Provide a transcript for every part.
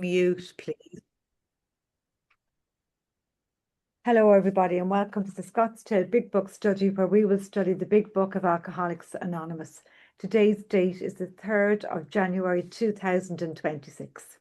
Mute, please. Hello, everybody, and welcome to the Scottsdale Big Book Study, where we will study the Big Book of Alcoholics Anonymous. Today's date is the 3rd of January 2026.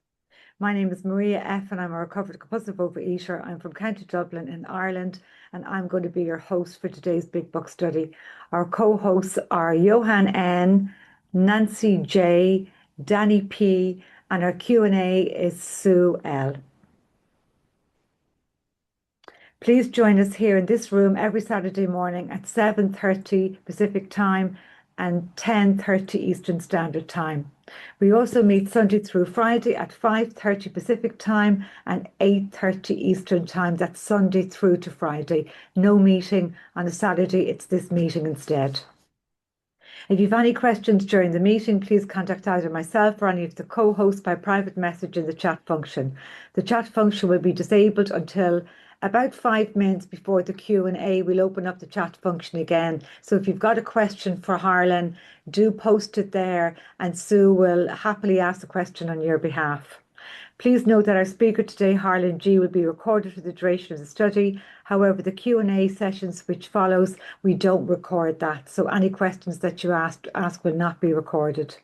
My name is Maria F., and I'm a recovered compulsive overeater. I'm from County Dublin in Ireland, and I'm going to be your host for today's Big Book Study. Our co-hosts are Johan N., Nancy J., Danny P., and our Q&A is Sue L. Please join us here in this room every Saturday morning at 7:30 Pacific Time and 10:30 Eastern Standard Time. We also meet Sunday through Friday at 5:30 Pacific Time and 8:30 Eastern Time. That's Sunday through to Friday. No meeting on a Saturday. It's this meeting instead. If you have any questions during the meeting, please contact either myself or any of the co-hosts by private message in the chat function. The chat function will be disabled until about 5 minutes before the Q&A. We'll open up the chat function again. So if you've got a question for Harlan, do post it there and Sue will happily ask the question on your behalf. Please note that our speaker today, Harlan G., will be recorded for the duration of the study. However, the Q&A sessions which follows, we don't record that. So any questions that you ask will not be recorded.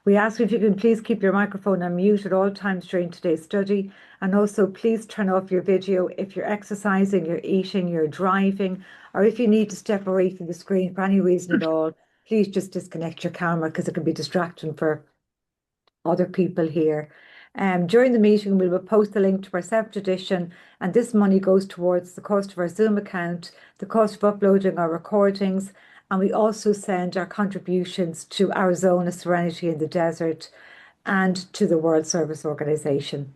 We ask if you can please keep your microphone on mute at all times during today's study. And also please turn off your video if you're exercising, you're eating, you're driving, or if you need to step away from the screen for any reason at all, please just disconnect your camera because it can be distracting for other people here. During the meeting, we will post the link to our separate edition, and this money goes towards the cost of our Zoom account, the cost of uploading our recordings, and we also send our contributions to Arizona Serenity in the Desert and to the World Service Organization.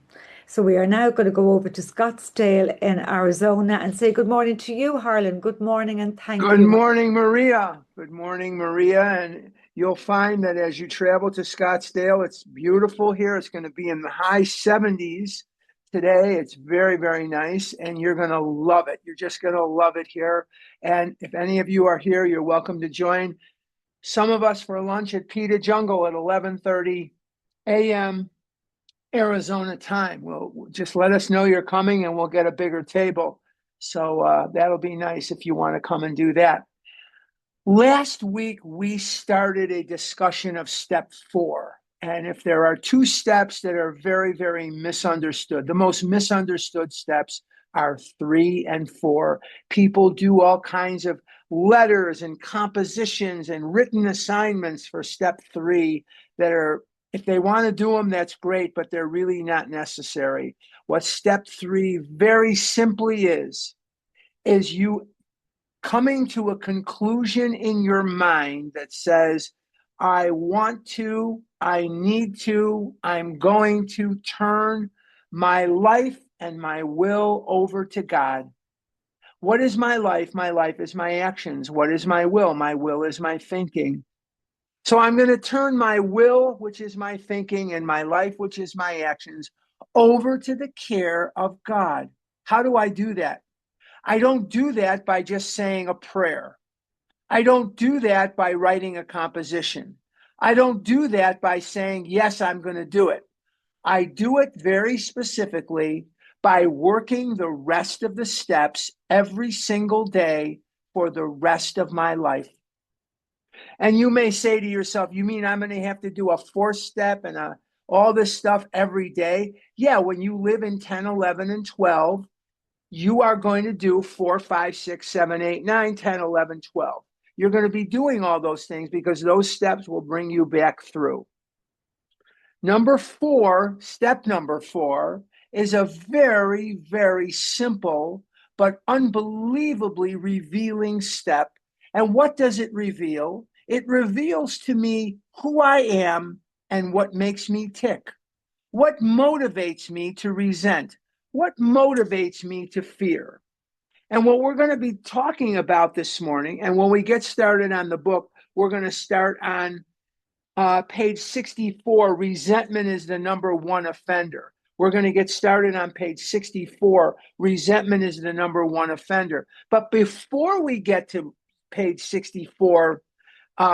So we are now going to go over to Scottsdale in Arizona and say good morning to you, Harlan. Good morning and thank you. Good morning, Maria. Good morning, Maria. And you'll find that as you travel to Scottsdale, it's beautiful here. It's going to be in the high 70s today. It's very, very nice, and you're going to love it. You're just going to love it here. And if any of you are here, you're welcome to join some of us for lunch at Pita Jungle at 11:30 a.m. Arizona time. Well, just let us know you're coming and we'll get a bigger table. So that'll be nice if you want to come and do that. Last week, we started a discussion of step 4. And if there are 2 steps that are very, very misunderstood, the most misunderstood steps are 3 and 4. People do all kinds of letters and compositions and written assignments for step 3 that are, if they want to do them, that's great, but they're really not necessary. What step 3 very simply is you coming to a conclusion in your mind that says, I want to, I need to, I'm going to turn my life and my will over to God. What is my life? My life is my actions. What is my will? My will is my thinking. So I'm going to turn my will, which is my thinking, and my life, which is my actions, over to the care of God. How do I do that? I don't do that by just saying a prayer. I don't do that by writing a composition. I don't do that by saying, yes, I'm going to do it. I do it very specifically by working the rest of the steps every single day for the rest of my life. And you may say to yourself, you mean I'm going to have to do a 4th step and all this stuff every day? Yeah, when you live in 10, 11, and 12, you are going to do 4, 5, 6, 7, 8, 9, 10, 11, 12. You're going to be doing all those things because those steps will bring you back through. Step number 4, is a very, very simple but unbelievably revealing step. And what does it reveal? It reveals to me who I am and what makes me tick. What motivates me to resent? What motivates me to fear? And what we're going to be talking about this morning, and when we get started on the book, we're going to start on page 64, resentment is the number 1 offender. We're going to get started on page 64, resentment is the number 1 offender. But before we get to page 64,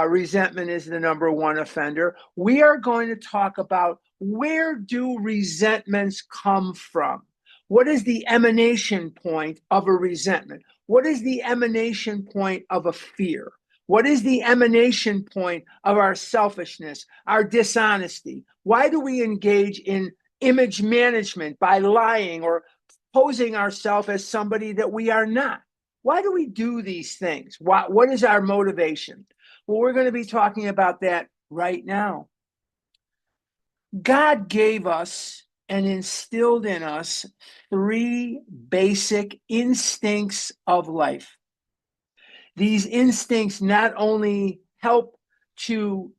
resentment is the number 1 offender, we are going to talk about where do resentments come from? What is the emanation point of a resentment? What is the emanation point of a fear? What is the emanation point of our selfishness, our dishonesty? Why do we engage in image management by lying or posing ourselves as somebody that we are not? Why do we do these things? What is our motivation? Well, we're going to be talking about that right now. God gave us and instilled in us three basic instincts of life. These instincts not only help to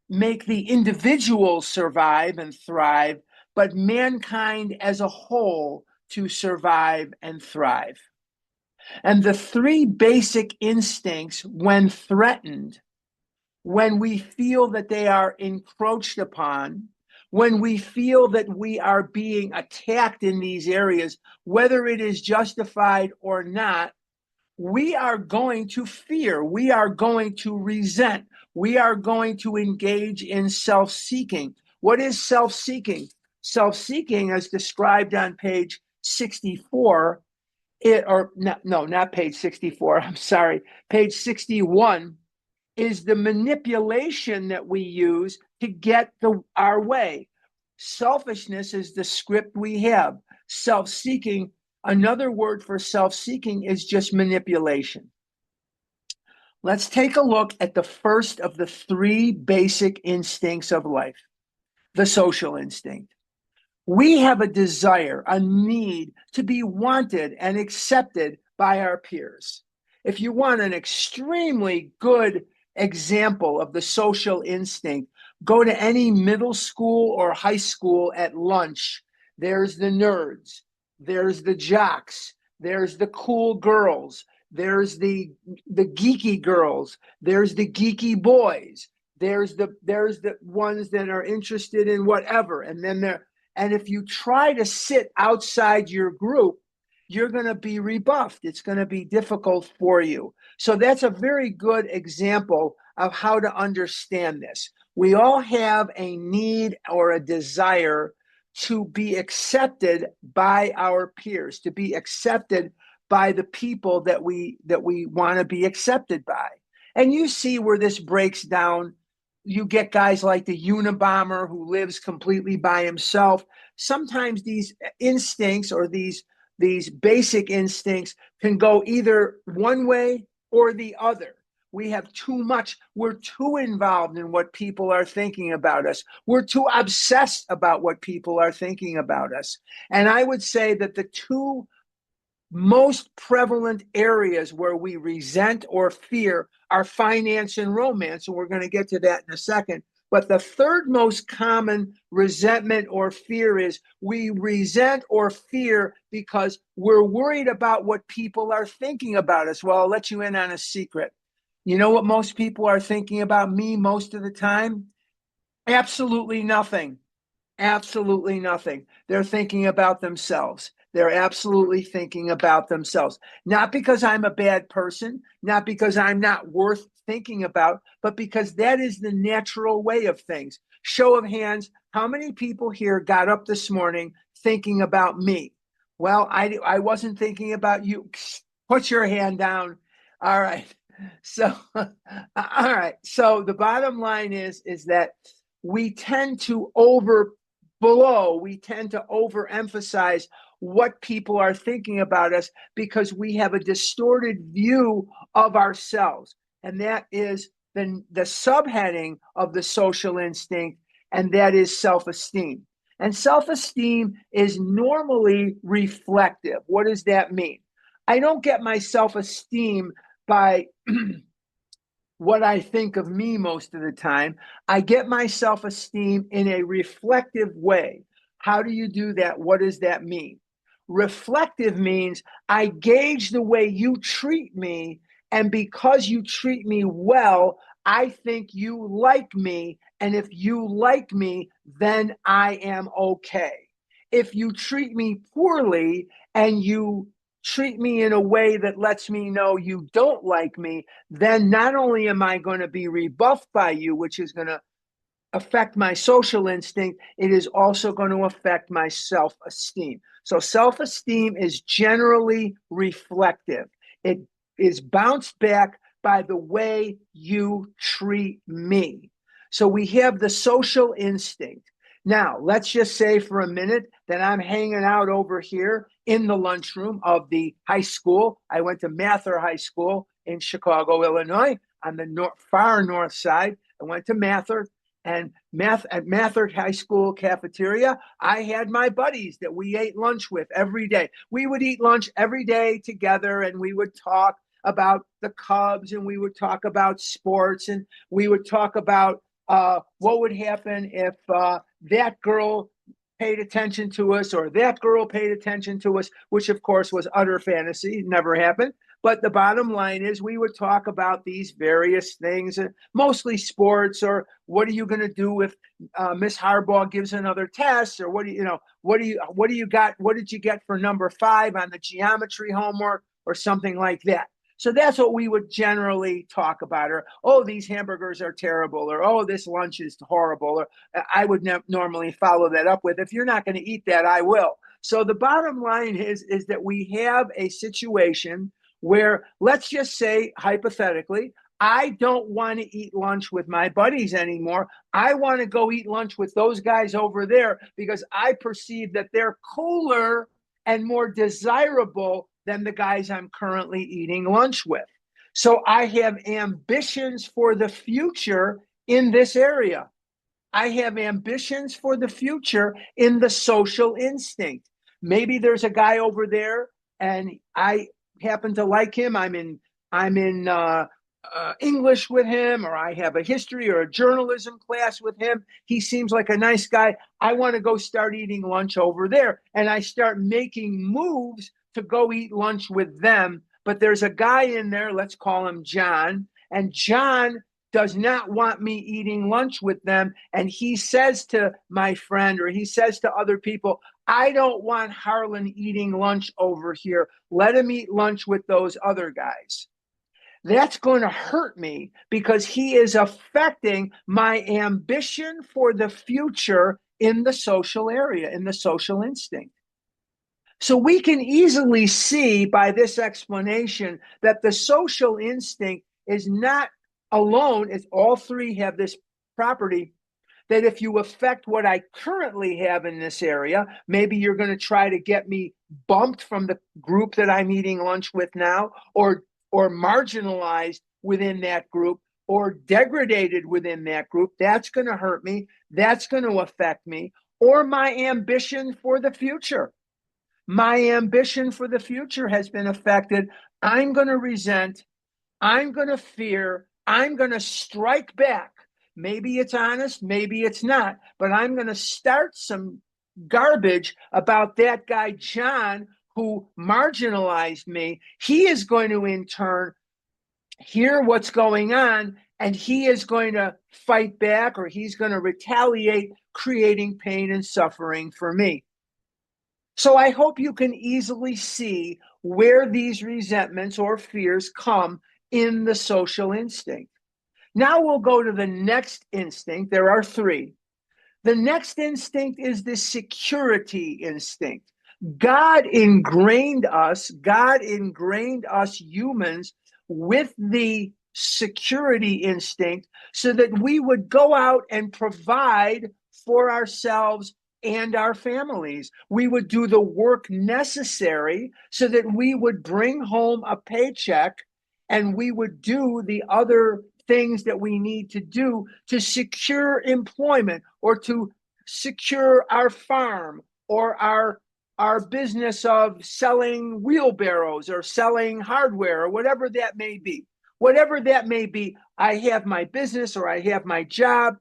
make the individual survive and thrive, but mankind as a whole to survive and thrive. And the three basic instincts, when threatened, when we feel that they are encroached upon, when we feel that we are being attacked in these areas, whether it is justified or not, we are going to fear, we are going to resent, we are going to engage in self-seeking. What is self-seeking? Self-seeking, as described on page 64, not page 64, I'm sorry, page 61, is the manipulation that we use to get our way. Selfishness is the script we have. Self-seeking, another word for self-seeking, is just manipulation. Let's take a look at the first of the three basic instincts of life, the social instinct. We have a desire, a need to be wanted and accepted by our peers. If you want an extremely good example of the social instinct, go to any middle school or high school at lunch. There's the nerds, there's the jocks, there's the cool girls, there's the geeky girls, there's the geeky boys, there's the ones that are interested in whatever, and if you try to sit outside your group, you're going to be rebuffed. It's going to be difficult for you. So that's a very good example of how to understand this. We all have a need or a desire to be accepted by our peers, to be accepted by the people that we want to be accepted by. And you see where this breaks down. You get guys like the Unabomber who lives completely by himself. Sometimes these instincts or these basic instincts can go either one way or the other. We have too much. We're too involved in what people are thinking about us. We're too obsessed about what people are thinking about us. And I would say that the two most prevalent areas where we resent or fear are finance and romance, and we're going to get to that in a second. But the third most common resentment or fear is we resent or fear because we're worried about what people are thinking about us. Well, I'll let you in on a secret. You know what most people are thinking about me most of the time? Absolutely nothing. Absolutely nothing. They're thinking about themselves. They're absolutely thinking about themselves. Not because I'm a bad person, not because I'm not worth thinking about, but because that is the natural way of things. Show of hands, how many people here got up this morning thinking about me? Well, I wasn't thinking about you. Put your hand down. All right. So, all right. So the bottom line is that we tend to we tend to overemphasize what people are thinking about us because we have a distorted view of ourselves. And that is the subheading of the social instinct, and that is self-esteem. And self-esteem is normally reflective. What does that mean? I don't get my self-esteem by what I think of me most of the time. I get my self-esteem in a reflective way. How do you do that? What does that mean? Reflective means I gauge the way you treat me, and because you treat me well, I think you like me, and if you like me, then I am okay. If you treat me poorly and you treat me in a way that lets me know you don't like me, then not only am I going to be rebuffed by you, which is going to affect my social instinct, it is also going to affect my self-esteem. So self-esteem is generally reflective. It is bounced back by the way you treat me. So we have the social instinct. Now, let's just say for a minute that I'm hanging out over here in the lunchroom of the high school. I went to Mather High School in Chicago, Illinois, on the far north side. I went to Mather, and at Mather High School cafeteria, I had my buddies that we ate lunch with every day. We would eat lunch every day together, and we would talk about the Cubs, and we would talk about sports, and we would talk about what would happen if that girl paid attention to us or that girl paid attention to us, which of course was utter fantasy, never happened. But the bottom line is we would talk about these various things, mostly sports, or what are you going to do if Miss Harbaugh gives another test, or what do you got? What did you get for number 5 on the geometry homework, or something like that? So that's what we would generally talk about, or, oh, these hamburgers are terrible, or, oh, this lunch is horrible, or I would normally follow that up with, if you're not going to eat that, I will. So the bottom line is that we have a situation where, let's just say, hypothetically, I don't want to eat lunch with my buddies anymore. I want to go eat lunch with those guys over there because I perceive that they're cooler and more desirable than the guys I'm currently eating lunch with. So I have ambitions for the future in this area. I have ambitions for the future in the social instinct. Maybe there's a guy over there and I happen to like him. I'm in English with him, or I have a history or a journalism class with him. He seems like a nice guy. I want to go start eating lunch over there. And I start making moves to go eat lunch with them. But there's a guy in there, let's call him John. And John does not want me eating lunch with them. And he says to my friend, or he says to other people, I don't want Harlan eating lunch over here. Let him eat lunch with those other guys. That's going to hurt me because he is affecting my ambition for the future in the social area, in the social instinct. So we can easily see by this explanation that the social instinct is not alone, as all three have this property, that if you affect what I currently have in this area, maybe you're going to try to get me bumped from the group that I'm eating lunch with now, or marginalized within that group, or degraded within that group. That's going to hurt me. That's going to affect me. Or my ambition for the future. My ambition for the future has been affected. I'm going to resent. I'm going to fear. I'm going to strike back. Maybe it's honest, maybe it's not, but I'm going to start some garbage about that guy, John, who marginalized me. He is going to, in turn, hear what's going on, and he is going to fight back, or he's going to retaliate, creating pain and suffering for me. So I hope you can easily see where these resentments or fears come in the social instinct. Now we'll go to the next instinct. There are 3. The next instinct is the security instinct. God ingrained us humans with the security instinct so that we would go out and provide for ourselves and our families. We would do the work necessary so that we would bring home a paycheck, and we would do the other things that we need to do to secure employment, or to secure our farm, or our business of selling wheelbarrows or selling hardware, or whatever that may be. Whatever that may be, I have my business or I have my job,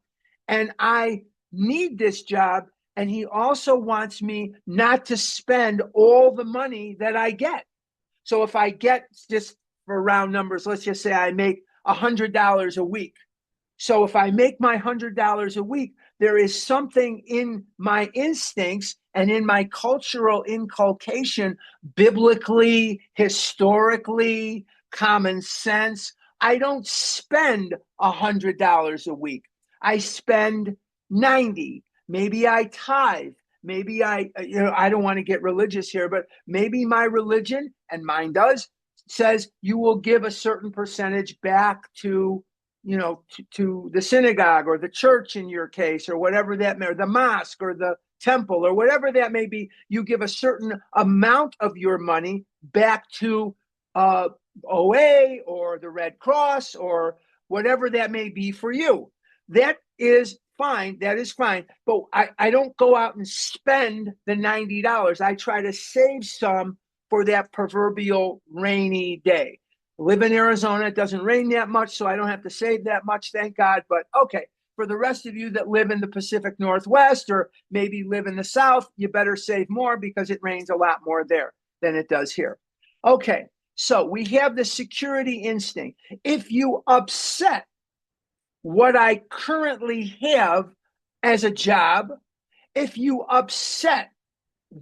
and I need this job. And he also wants me not to spend all the money that I get. So if I get, just for round numbers, let's just say I make $100 a week. So if I make my $100 a week, there is something in my instincts and in my cultural inculcation, biblically, historically, common sense. I don't spend $100 a week. I spend 90. Maybe I tithe. Maybe I don't want to get religious here, but maybe my religion, and mine does, says you will give a certain percentage back to, to the synagogue or the church in your case, or whatever that may, or the mosque or the temple or whatever that may be. You give a certain amount of your money back to OA or the Red Cross or whatever that may be for you. That is fine. That is fine. But I don't go out and spend the $90. I try to save some for that proverbial rainy day. I live in Arizona. It doesn't rain that much, so I don't have to save that much, thank God. But okay, for the rest of you that live in the Pacific Northwest or maybe live in the South, you better save more because it rains a lot more there than it does here. Okay, so we have the security instinct. If you upset what I currently have as a job, if you upset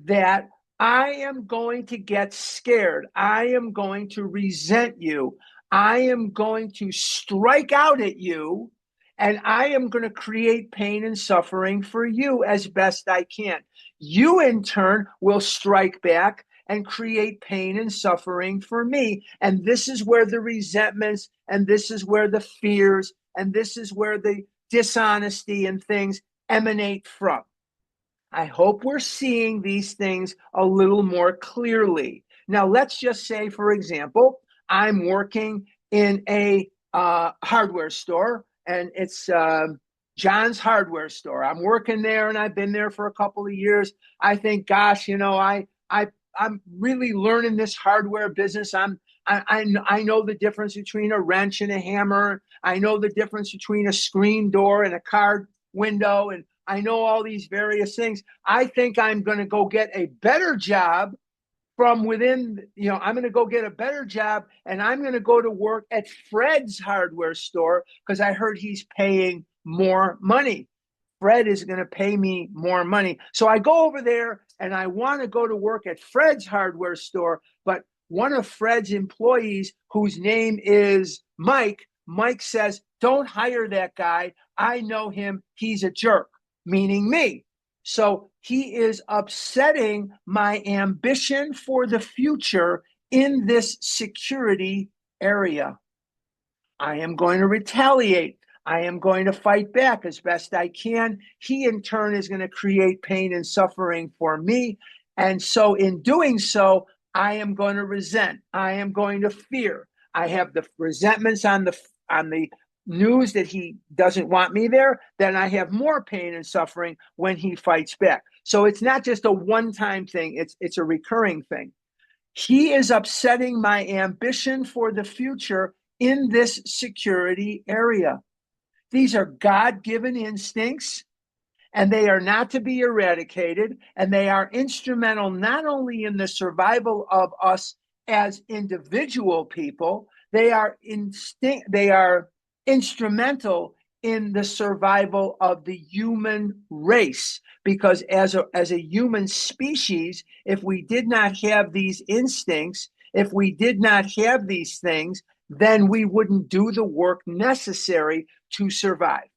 that, I am going to get scared. I am going to resent you. I am going to strike out at you, and I am going to create pain and suffering for you as best I can. You, in turn, will strike back and create pain and suffering for me. And this is where the resentments, and this is where the fears, and this is where the dishonesty and things emanate from. I hope we're seeing these things a little more clearly. Now, let's just say, for example, I'm working in a hardware store, and it's John's Hardware Store. I'm working there, and I've been there for a couple of years. I think, gosh, I'm really learning this hardware business. I know the difference between a wrench and a hammer. I know the difference between a screen door and a card window, and I know all these various things. I think I'm going to go get a better job from within, I'm going to go get a better job, and I'm going to go to work at Fred's hardware store because I heard he's paying more money. Fred is going to pay me more money. So I go over there and I want to go to work at Fred's hardware store, but one of Fred's employees, whose name is Mike says, don't hire that guy. I know him. He's a jerk, meaning me. So he is upsetting my ambition for the future in this security area. I am going to retaliate. I am going to fight back as best I can. He, in turn, is going to create pain and suffering for me. And so in doing so, I am going to resent. I am going to fear. I have the resentments on the news that he doesn't want me there. Then I have more pain and suffering when he fights back. So it's not just a one-time thing. It's a recurring thing. He is upsetting my ambition for the future in this security area. These are God-given instincts, and they are not to be eradicated, and they are instrumental not only in the survival of us as individual people, they are instrumental in the survival of the human race. Because as a human species, if we did not have these instincts, if we did not have these things, then we wouldn't do the work necessary to survive.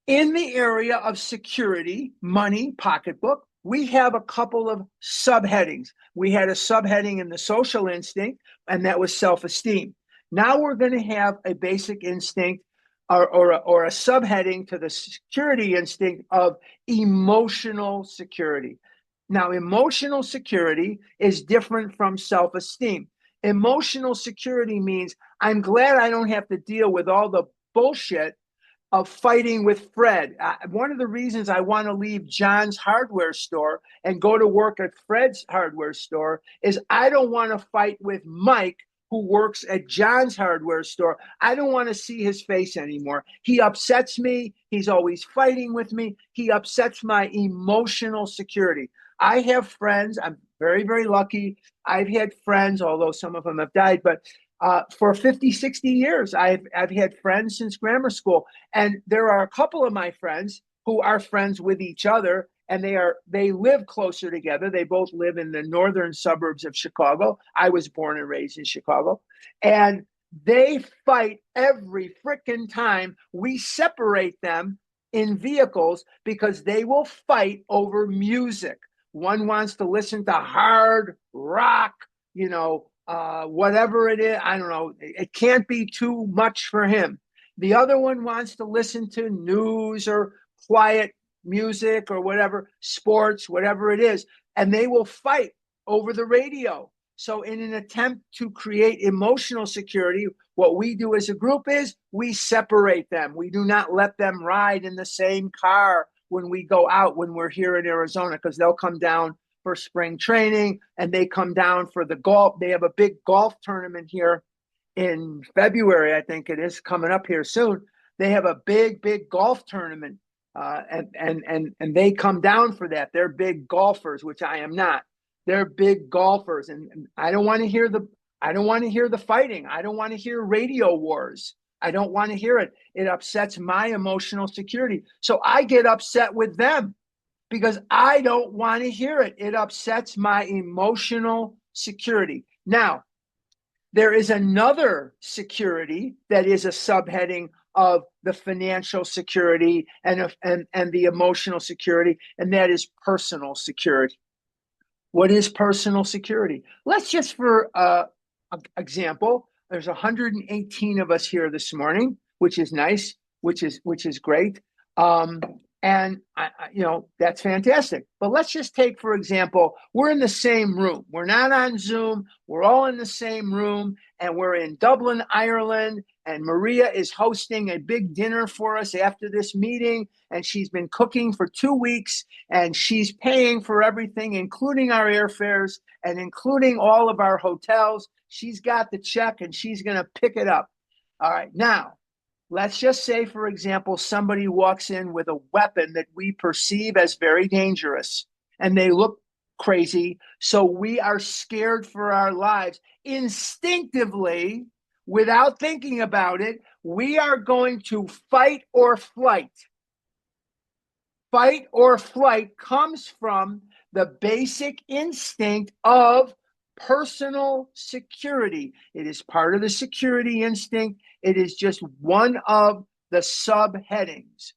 In the area of security, money, pocketbook, we have a couple of subheadings. We had a subheading in the social instinct, and that was self-esteem. Now we're going to have a basic instinct or a subheading to the security instinct of emotional security. Now, emotional security is different from self-esteem. Emotional security means I'm glad I don't have to deal with all the bullshit of fighting with Fred. One of the reasons I want to leave John's hardware store and go to work at Fred's hardware store is I don't want to fight with Mike, who works at John's hardware store. I don't want to see his face anymore. He upsets me. He's always fighting with me. He upsets my emotional security. I have friends. I'm very, very lucky. I've had friends, although some of them have died, but for 50, 60 years, I've had friends since grammar school. And there are a couple of my friends who are friends with each other, and they live closer together. They both live in the northern suburbs of Chicago. I was born and raised in Chicago. And They fight every freaking time we separate them in vehicles because they will fight over music. One wants to listen to hard rock, whatever it is. I don't know. It can't be too much for him. The other one wants to listen to news or quiet music or whatever, sports, whatever it is. And they will fight over the radio. So in an attempt to create emotional security, what we do as a group is we separate them. We do not let them ride in the same car when we go out when we're here in Arizona, because they'll come down for spring training and they come down for the golf. They have a big golf tournament here in February, I think it is, coming up here soon. They have a big golf tournament, and they come down for that. They're big golfers, which I am not. They're big golfers, and I don't want to hear the fighting. I don't want to hear radio wars. I don't want to hear it. It upsets my emotional security. So I get upset with them because I don't want to hear it. It upsets my emotional security. Now, there is another security that is a subheading of the financial security and the emotional security, and that is personal security. What is personal security? Let's just, for example, there's 118 of us here this morning, which is nice, which is great. And that's fantastic. But let's just take, for example, we're in the same room. We're not on Zoom. We're all in the same room, and we're in Dublin, Ireland. And Maria is hosting a big dinner for us after this meeting. And she's been cooking for 2 weeks, and she's paying for everything, including our airfares and including all of our hotels. She's got the check and she's going to pick it up. All right. Now, let's just say, for example, somebody walks in with a weapon that we perceive as very dangerous, and they look crazy. So we are scared for our lives. Instinctively, without thinking about it, we are going to fight or flight. Fight or flight comes from the basic instinct of personal security. It is part of the security instinct. It is just one of the subheadings.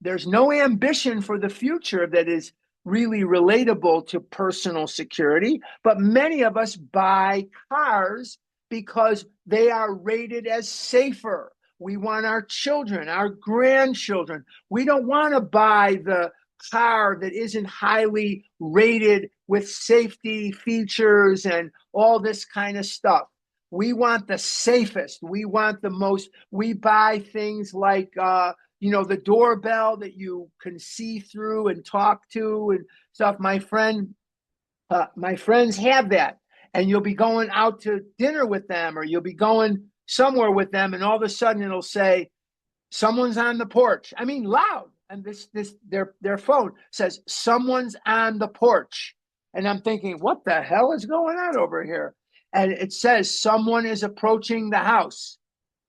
There's no ambition for the future that is really relatable to personal security, but many of us buy cars because they are rated as safer. We want our children, our grandchildren. We don't want to buy the car that isn't highly rated with safety features and all this kind of stuff. We want the safest. We want the most. We buy things like, the doorbell that you can see through and talk to and stuff. My friends have that. And you'll be going out to dinner with them, or you'll be going somewhere with them, and all of a sudden it'll say, someone's on the porch. I mean, loud. And their phone says, someone's on the porch. And I'm thinking, what the hell is going on over here? And it says someone is approaching the house.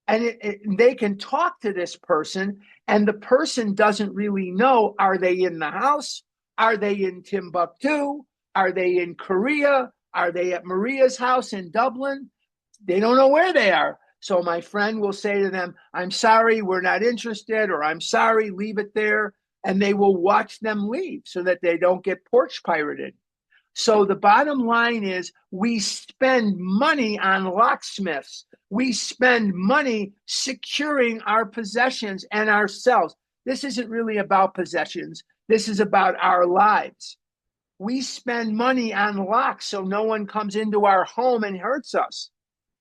And they can talk to this person, and the person doesn't really know, are they in the house? Are they in Timbuktu? Are they in Korea? Are they at Maria's house in Dublin? They don't know where they are. So my friend will say to them, I'm sorry, we're not interested, or I'm sorry, leave it there. And they will watch them leave so that they don't get porch pirated. So the bottom line is, we spend money on locksmiths. We spend money securing our possessions and ourselves. This isn't really about possessions. This is about our lives. We spend money on locks so no one comes into our home and hurts us.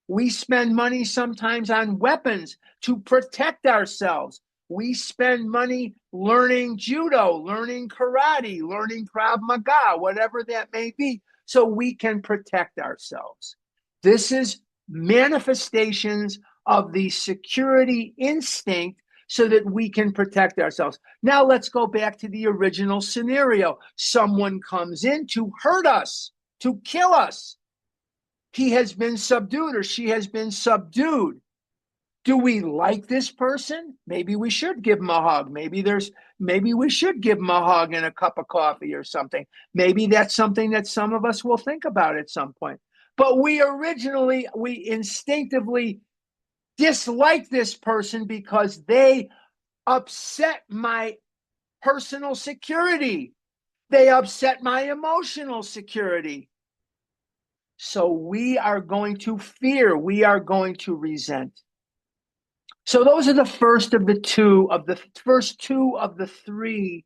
We spend money sometimes on weapons to protect ourselves. We spend money learning judo, learning karate, learning Krav Maga, whatever that may be, so we can protect ourselves. This is manifestations of the security instinct so that we can protect ourselves. Now let's go back to the original scenario. Someone comes in to hurt us, to kill us. He has been subdued, or she has been subdued. Do we like this person? Maybe we should give them a hug. Maybe we should give them a hug and a cup of coffee or something. Maybe that's something that some of us will think about at some point. But we instinctively dislike this person because they upset my personal security. They upset my emotional security. So we are going to fear. We are going to resent. So those are the first two of the three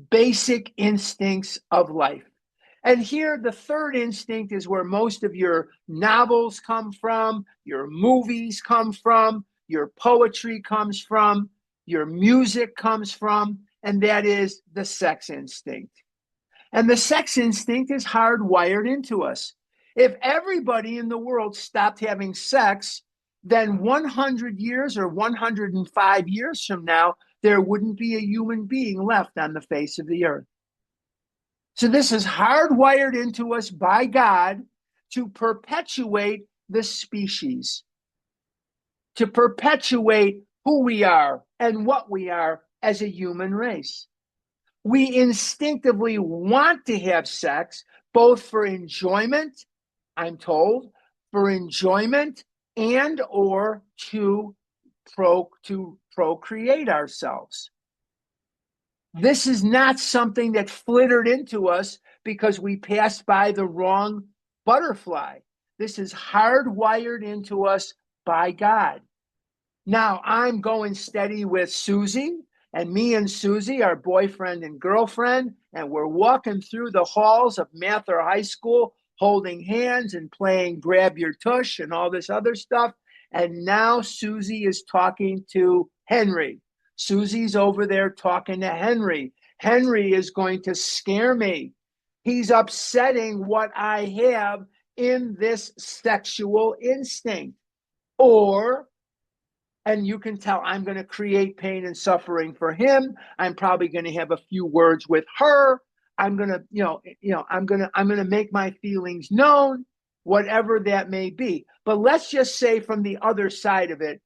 basic instincts of life. And here, the third instinct is where most of your novels come from, your movies come from, your poetry comes from, your music comes from, and that is the sex instinct. And the sex instinct is hardwired into us. If everybody in the world stopped having sex, then 100 years or 105 years from now, there wouldn't be a human being left on the face of the earth. So this is hardwired into us by God to perpetuate the species, to perpetuate who we are and what we are as a human race. We instinctively want to have sex, both for enjoyment, I'm told, for enjoyment and or to procreate ourselves. This is not something that flittered into us because we passed by the wrong butterfly. This is hardwired into us by God. Now, I'm going steady with Susie, and me and Susie are boyfriend and girlfriend, and we're walking through the halls of Mather High School, holding hands and playing grab your tush and all this other stuff. And now Susie is talking to Henry. Susie's over there talking to Henry. Henry is going to scare me. He's upsetting what I have in this sexual instinct. And you can tell I'm going to create pain and suffering for him. I'm probably going to have a few words with her. I'm going to, I'm going to make my feelings known, whatever that may be. But let's just say from the other side of it,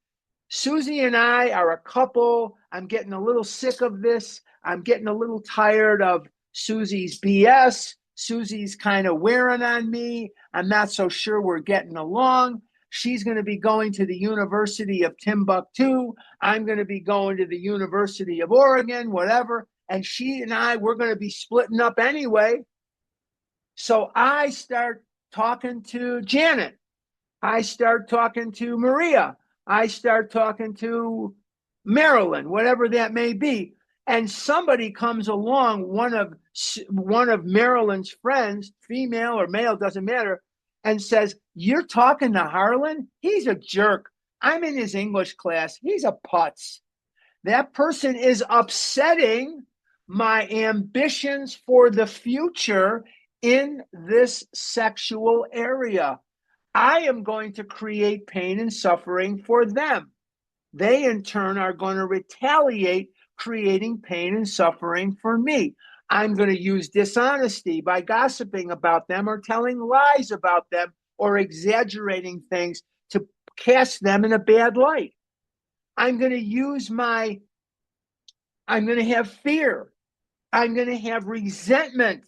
Susie and I are a couple. I'm getting a little sick of this. I'm getting a little tired of Susie's BS. Susie's kind of wearing on me. I'm not so sure we're getting along. She's going to be going to the University of Timbuktu. I'm going to be going to the University of Oregon, whatever. And she and I, we're going to be splitting up anyway. So I start talking to Janet. I start talking to Maria. I start talking to Marilyn, whatever that may be. And somebody comes along, one of Marilyn's friends, female or male, doesn't matter, and says, "You're talking to Harlan? He's a jerk. I'm in his English class. He's a putz." That person is upsetting my ambitions for the future in this sexual area. I am going to create pain and suffering for them. They, in turn, are going to retaliate, creating pain and suffering for me. I'm going to use dishonesty by gossiping about them or telling lies about them or exaggerating things to cast them in a bad light. I'm going to have fear. I'm going to have resentment.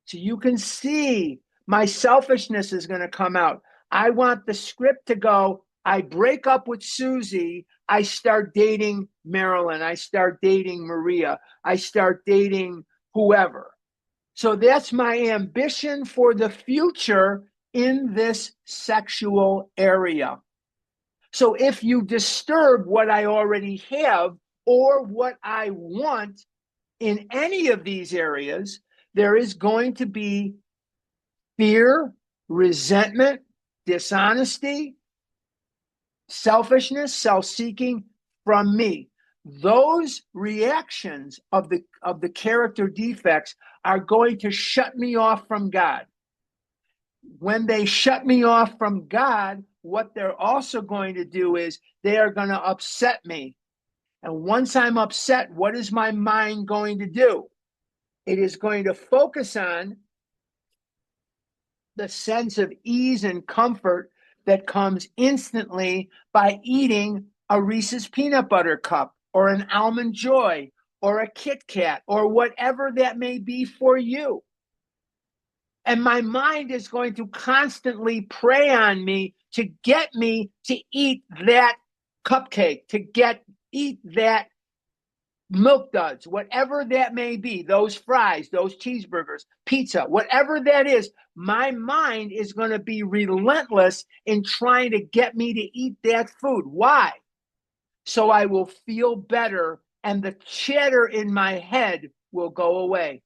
So you can see my selfishness is going to come out. I want the script to go, I break up with Susie, I start dating Marilyn, I start dating Maria, I start dating whoever. So that's my ambition for the future in this sexual area. So if you disturb what I already have or what I want in any of these areas, there is going to be fear, resentment, dishonesty, selfishness, self-seeking from me. Those reactions of the character defects are going to shut me off from God. When they shut me off from God, what they're also going to do is they are going to upset me. And once I'm upset, what is my mind going to do? It is going to focus on the sense of ease and comfort that comes instantly by eating a Reese's peanut butter cup or an Almond Joy or a Kit Kat or whatever that may be for you. And my mind is going to constantly prey on me to get me to eat that cupcake, to eat that Milk Duds, whatever that may be, those fries, those cheeseburgers, pizza, whatever that is, my mind is going to be relentless in trying to get me to eat that food. Why? So I will feel better and the chatter in my head will go away.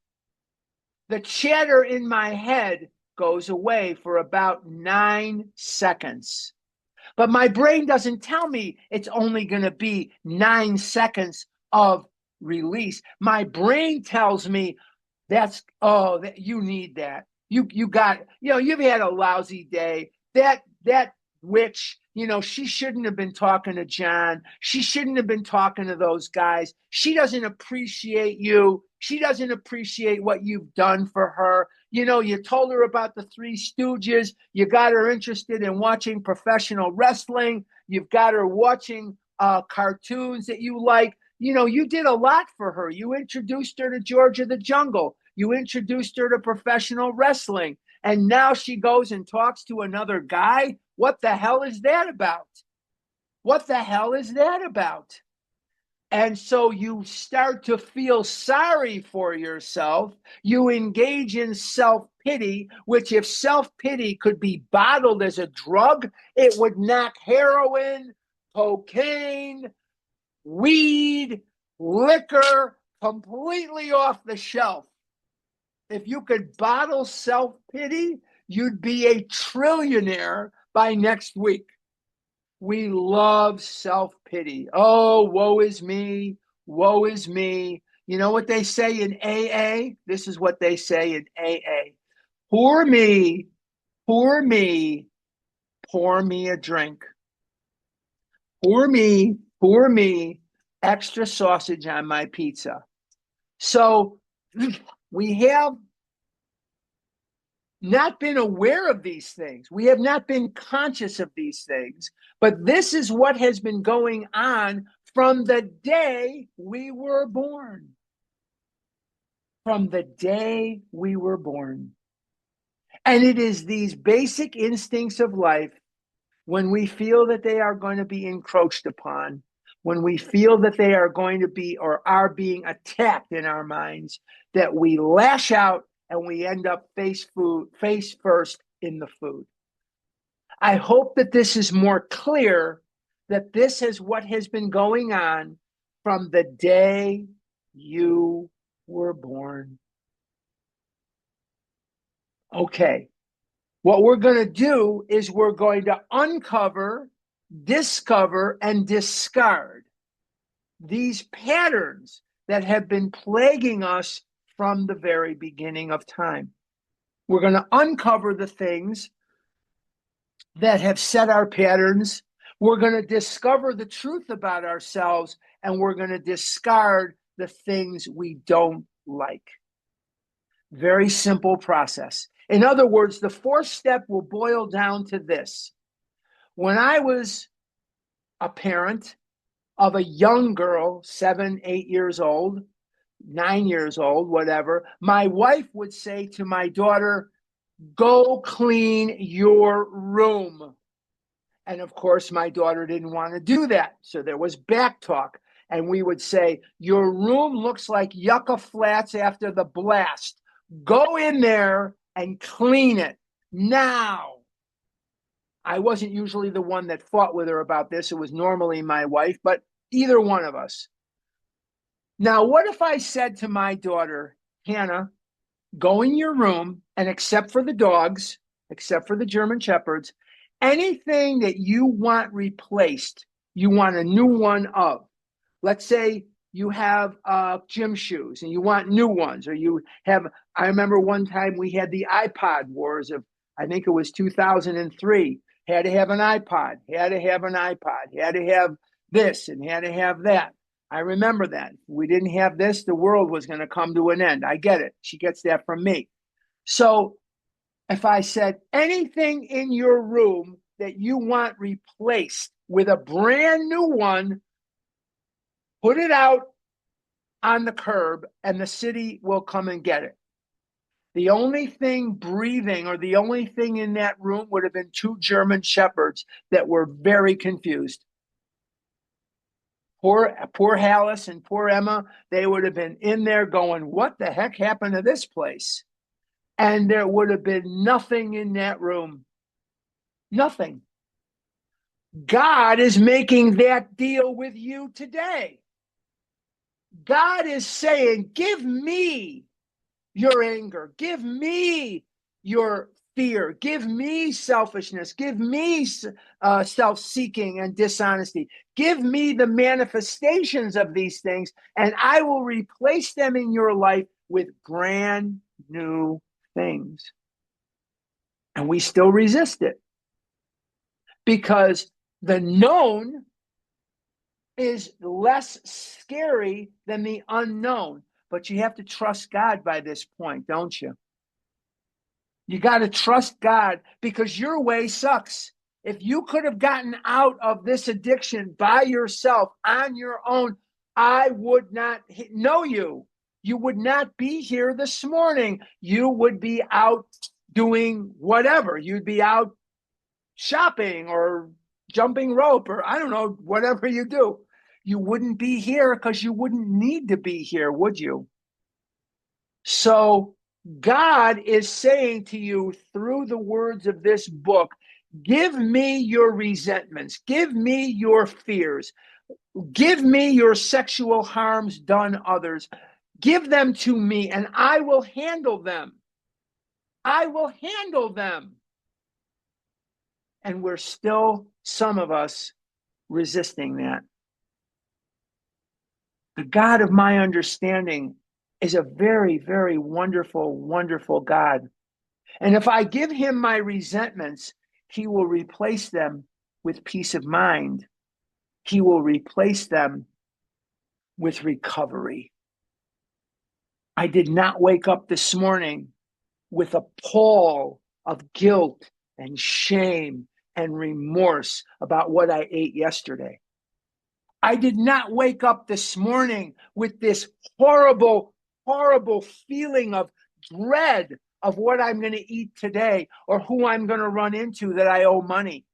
The chatter in my head goes away for about 9 seconds. But my brain doesn't tell me it's only going to be 9 seconds of release. My brain tells me that you need that. You got, you've had a lousy day. That witch, she shouldn't have been talking to John. She shouldn't have been talking to those guys. She doesn't appreciate you. She doesn't appreciate what you've done for her. You told her about the Three Stooges. You got her interested in watching professional wrestling. You've got her watching cartoons that you like. You did a lot for her. You introduced her to George of the Jungle. You introduced her to professional wrestling. And now she goes and talks to another guy. What the hell is that about? What the hell is that about? And so you start to feel sorry for yourself. You engage in self-pity, which if self-pity could be bottled as a drug, it would knock heroin, cocaine, weed, liquor completely off the shelf. If you could bottle self-pity, you'd be a trillionaire by next week. We love self-pity. Oh, woe is me. Woe is me. You know what they say in AA? This is what they say in AA. Poor me, poor me, pour me a drink. Pour me, extra sausage on my pizza. So we have not been aware of these things. We have not been conscious of these things. But this is what has been going on from the day we were born. From the day we were born. And it is these basic instincts of life, when we feel that they are going to be encroached upon, when we feel that they are going to be or are being attacked in our minds, that we lash out and we end up face first in the food. I hope that this is more clear, that this is what has been going on from the day you were born. Okay. What we're going to do is we're going to uncover, discover, and discard these patterns that have been plaguing us from the very beginning of time. We're going to uncover the things that have set our patterns. We're going to discover the truth about ourselves, and we're going to discard the things we don't like. Very simple process. In other words, the fourth step will boil down to this. When I was a parent of a young girl, 7, 8 years old, 9 years old, whatever, my wife would say to my daughter, "Go clean your room." And of course, my daughter didn't want to do that. So there was back talk. And we would say, "Your room looks like Yucca Flats after the blast. Go in there and clean it now." I wasn't usually the one that fought with her about this. It was normally my wife, but either one of us. Now, what if I said to my daughter, "Hannah, go in your room, and except for the dogs, except for the German Shepherds, anything that you want replaced, you want a new one of." Let's say you have gym shoes and you want new ones, or you have, I remember one time we had the iPod wars of, I think it was 2003, had to have an iPod, had to have an iPod, had to have this and had to have that. I remember that. If we didn't have this, the world was going to come to an end. I get it. She gets that from me. So if I said anything in your room that you want replaced with a brand new one, put it out on the curb and the city will come and get it. The only thing breathing or the only thing in that room would have been two German shepherds that were very confused. Poor Hallis and poor Emma, they would have been in there going, what the heck happened to this place? And there would have been nothing in that room. Nothing. God is making that deal with you today. God is saying, give me your anger. Give me your fear. Give me selfishness. Give me self-seeking and dishonesty. Give me the manifestations of these things, and I will replace them in your life with brand new things. And we still resist it because the known is less scary than the unknown. But you have to trust God by this point, don't you? You got to trust God because your way sucks. If you could have gotten out of this addiction by yourself on your own, I would not know you. You would not be here this morning. You would be out doing whatever. You'd be out shopping or jumping rope or I don't know, whatever you do. You wouldn't be here because you wouldn't need to be here, would you? So God is saying to you through the words of this book, give me your resentments, give me your fears, give me your sexual harms done others, give them to me and I will handle them. I will handle them. And we're still, some of us, resisting that. The God of my understanding is a very, very wonderful, wonderful God. And if I give him my resentments, he will replace them with peace of mind. He will replace them with recovery. I did not wake up this morning with a pall of guilt and shame and remorse about what I ate yesterday. I did not wake up this morning with this horrible, horrible feeling of dread of what I'm going to eat today or who I'm going to run into that I owe money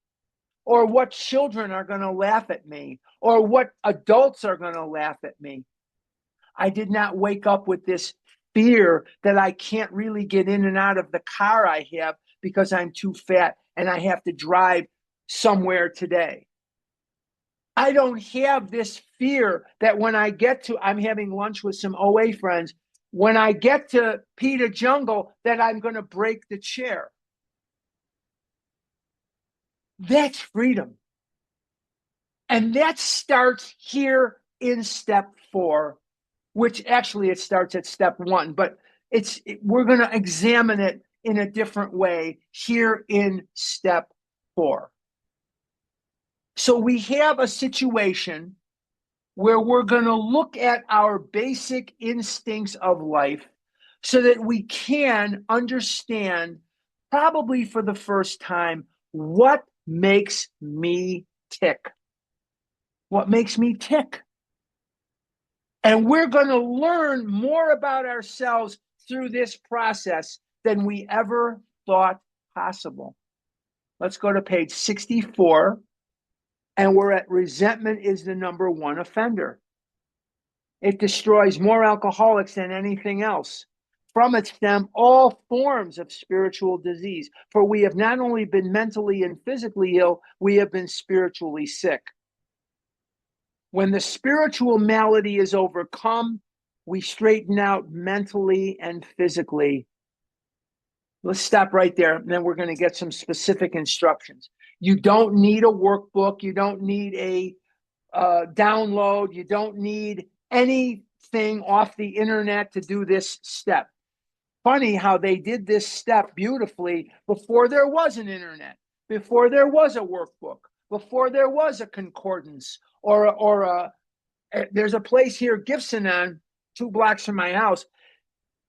or what children are going to laugh at me or what adults are going to laugh at me. I did not wake up with this fear that I can't really get in and out of the car I have because I'm too fat and I have to drive somewhere today. I don't have this fear that when I get to, I'm having lunch with some OA friends, when I get to Peter Jungle, that I'm going to break the chair. That's freedom. And that starts here in step 4, which actually it starts at step 1, but we're going to examine it in a different way here in step 4. So we have a situation where we're going to look at our basic instincts of life so that we can understand, probably for the first time, what makes me tick. What makes me tick? And we're going to learn more about ourselves through this process than we ever thought possible. Let's go to page 64. And we're at resentment is the number 1 offender. It destroys more alcoholics than anything else. From it stem all forms of spiritual disease. For we have not only been mentally and physically ill, we have been spiritually sick. When the spiritual malady is overcome, we straighten out mentally and physically. Let's stop right there, and then we're going to get some specific instructions. You don't need a workbook. You don't need a download. You don't need anything off the internet to do this step. Funny how they did this step beautifully before there was an internet, before there was a workbook, before there was a concordance, or there's a place here, Gibson, 2 blocks from my house.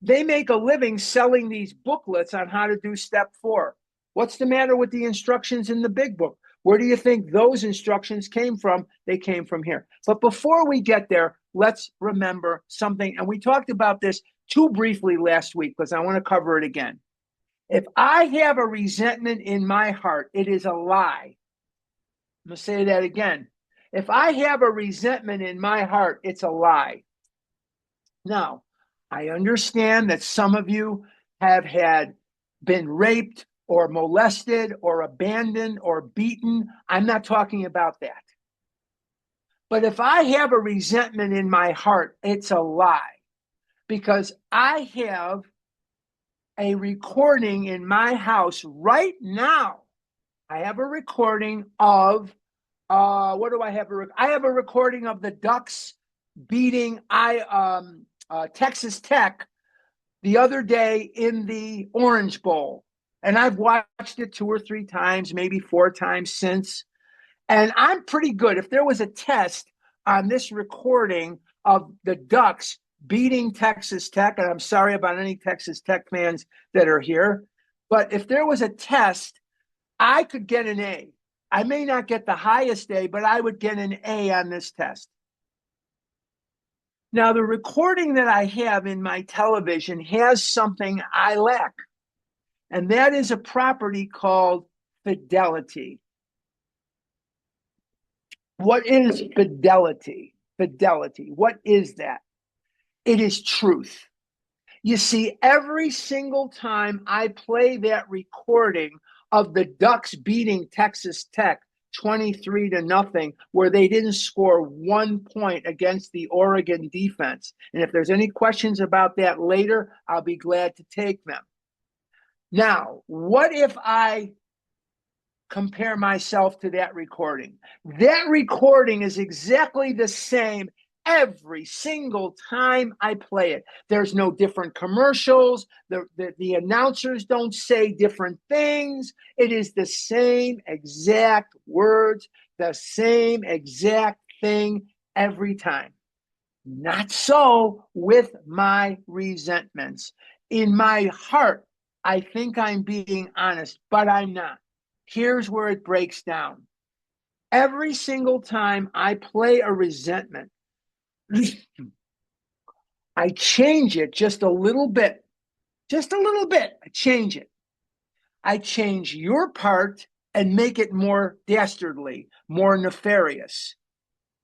They make a living selling these booklets on how to do step 4. What's the matter with the instructions in the big book? Where do you think those instructions came from? They came from here. But before we get there, let's remember something. And we talked about this too briefly last week because I want to cover it again. If I have a resentment in my heart, it is a lie. I'm going to say that again. If I have a resentment in my heart, it's a lie. Now, I understand that some of you have been raped or molested or abandoned or beaten. I'm not talking about that. But if I have a resentment in my heart, it's a lie, because I have a recording in my house right now. I have a recording of what do I have? I have a recording of the Ducks beating Texas Tech the other day in the Orange Bowl. And I've watched it 2 or 3 times, maybe 4 times since. And I'm pretty good. If there was a test on this recording of the Ducks beating Texas Tech, and I'm sorry about any Texas Tech fans that are here, but if there was a test, I could get an A. I may not get the highest A, but I would get an A on this test. Now, the recording that I have in my television has something I lack, and that is a property called fidelity. What is fidelity? Fidelity. What is that? It is truth. You see, every single time I play that recording of the Ducks beating Texas Tech 23-0, where they didn't score 1 point against the Oregon defense. And if there's any questions about that later, I'll be glad to take them. Now, what if I compare myself to that recording? That recording is exactly the same every single time I play it. There's no different commercials. The announcers don't say different things. It is the same exact words, the same exact thing every time. Not so with my resentments. In my heart, I think I'm being honest, but I'm not. Here's where it breaks down. Every single time I play a resentment, I change it just a little bit. Just a little bit. I change it. I change your part and make it more dastardly, more nefarious.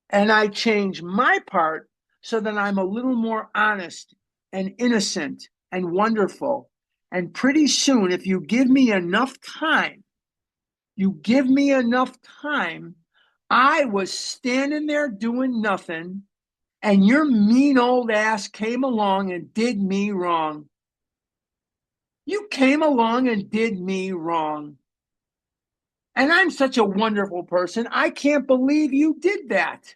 And I change my part so that I'm a little more honest and innocent and wonderful. And pretty soon, if you give me enough time, I was standing there doing nothing, and your mean old ass came along and did me wrong. You came along and did me wrong. And I'm such a wonderful person. I can't believe you did that.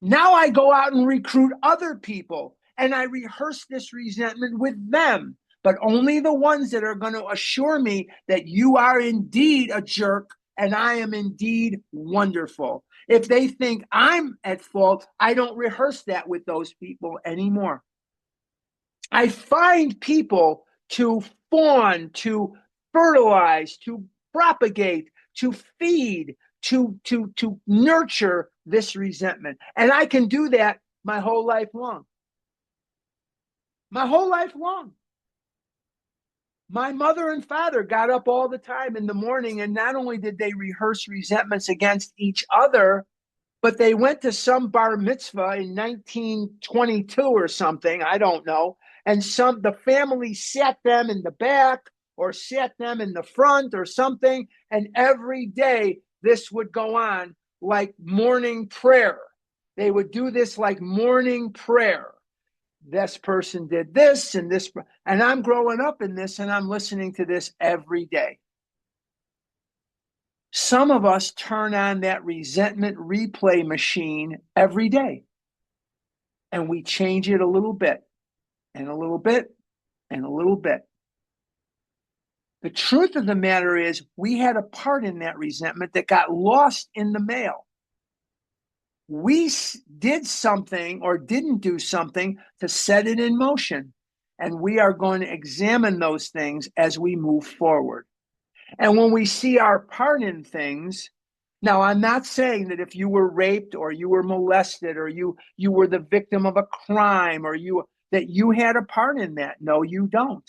Now I go out and recruit other people, and I rehearse this resentment with them, but only the ones that are going to assure me that you are indeed a jerk and I am indeed wonderful. If they think I'm at fault, I don't rehearse that with those people anymore. I find people to fawn, to fertilize, to propagate, to feed, to nurture this resentment. And I can do that my whole life long. My whole life long. My mother and father got up all the time in the morning, and not only did they rehearse resentments against each other, but they went to some bar mitzvah in 1922 or something, I don't know, and the family sat them in the back or sat them in the front or something, and every day this would go on like morning prayer. They would do this like morning prayer. This person did this and this, and I'm growing up in this, and I'm listening to this every day. Some of us turn on that resentment replay machine every day, and we change it a little bit and a little bit and a little bit. The truth of the matter is, we had a part in that resentment that got lost in the mail. We did something or didn't do something to set it in motion, and we are going to examine those things as we move forward. And when we see our part in things, now I'm not saying that if you were raped or you were molested or you were the victim of a crime or that you had a part in that. No, you don't.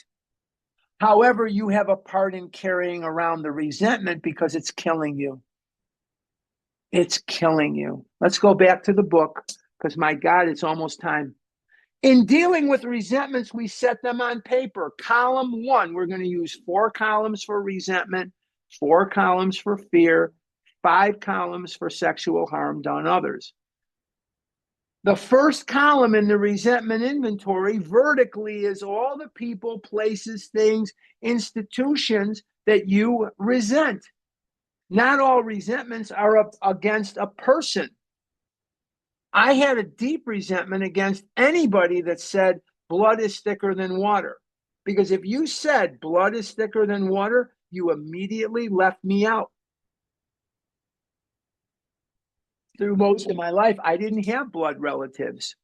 However, you have a part in carrying around the resentment because it's killing you. It's killing you. Let's go back to the book because, my God, it's almost time. In dealing with resentments, we set them on paper. Column 1, we're going to use 4 columns for resentment, 4 columns for fear, 5 columns for sexual harm done others. The first column in the resentment inventory vertically is all the people, places, things, institutions that you resent. Not all resentments are against a person. I had a deep resentment against anybody that said blood is thicker than water. Because if you said blood is thicker than water, you immediately left me out. Through most of my life, I didn't have blood relatives.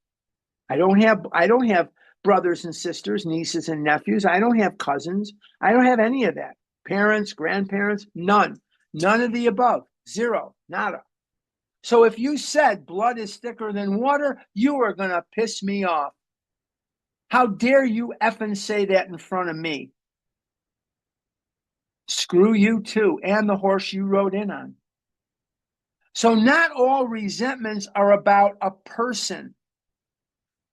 I don't have brothers and sisters, nieces and nephews. I don't have cousins. I don't have any of that. Parents, grandparents, none. None of the above. Zero. Nada. So if you said blood is thicker than water, you are going to piss me off. How dare you effing say that in front of me? Screw you too, and the horse you rode in on. So not all resentments are about a person.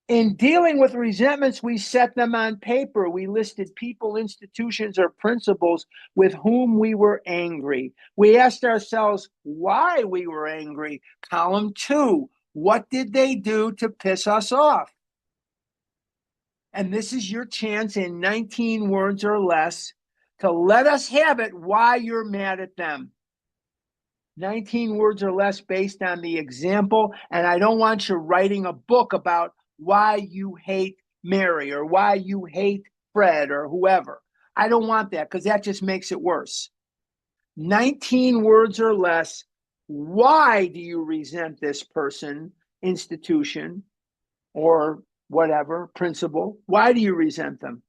In dealing with resentments, we set them on paper. We listed people, institutions, or principles with whom we were angry. We asked ourselves why we were angry. Column 2, what did they do to piss us off? And this is your chance in 19 words or less to let us have it why you're mad at them. 19 words or less based on the example. And I don't want you writing a book about why you hate Mary or why you hate Fred or whoever. I don't want that because that just makes it worse. 19 words or less. Why do you resent this person, institution, or whatever, principle? Why do you resent them?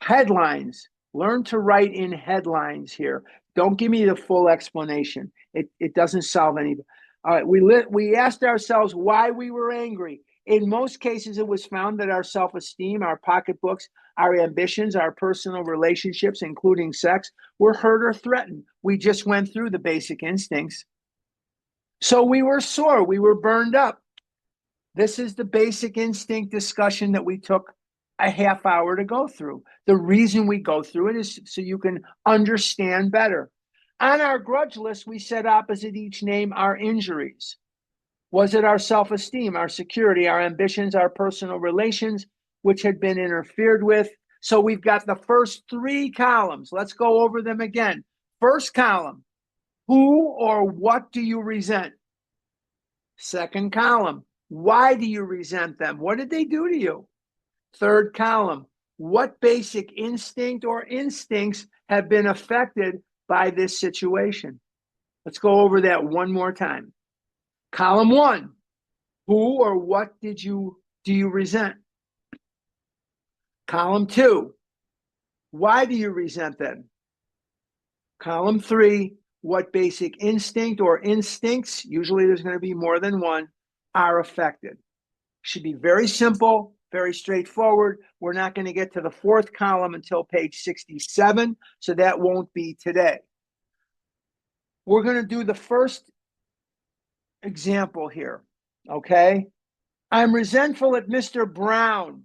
Headlines. Learn to write in headlines here. Don't give me the full explanation. It doesn't solve anything. All right, we asked ourselves why we were angry. In most cases, it was found that our self-esteem, our pocketbooks, our ambitions, our personal relationships, including sex, were hurt or threatened. We just went through the basic instincts. So we were sore. We were burned up. This is the basic instinct discussion that we took a half hour to go through. The reason we go through it is so you can understand better. On our grudge list, we set opposite each name our injuries. Was it our self-esteem, our security, our ambitions, our personal relations, which had been interfered with? So we've got the first 3 columns. Let's go over them again. First column, who or what do you resent? Second column, why do you resent them? What did they do to you? Third column, what basic instinct or instincts have been affected by this situation? Let's go over that one more time. Column 1, who or what do you resent? Column 2, why do you resent them? Column 3, what basic instinct or instincts, usually there's going to be more than one, are affected. Should be very simple, very straightforward. We're not going to get to the 4th column until page 67, so that won't be today. We're going to do the first example here, okay? I'm resentful at Mr. Brown.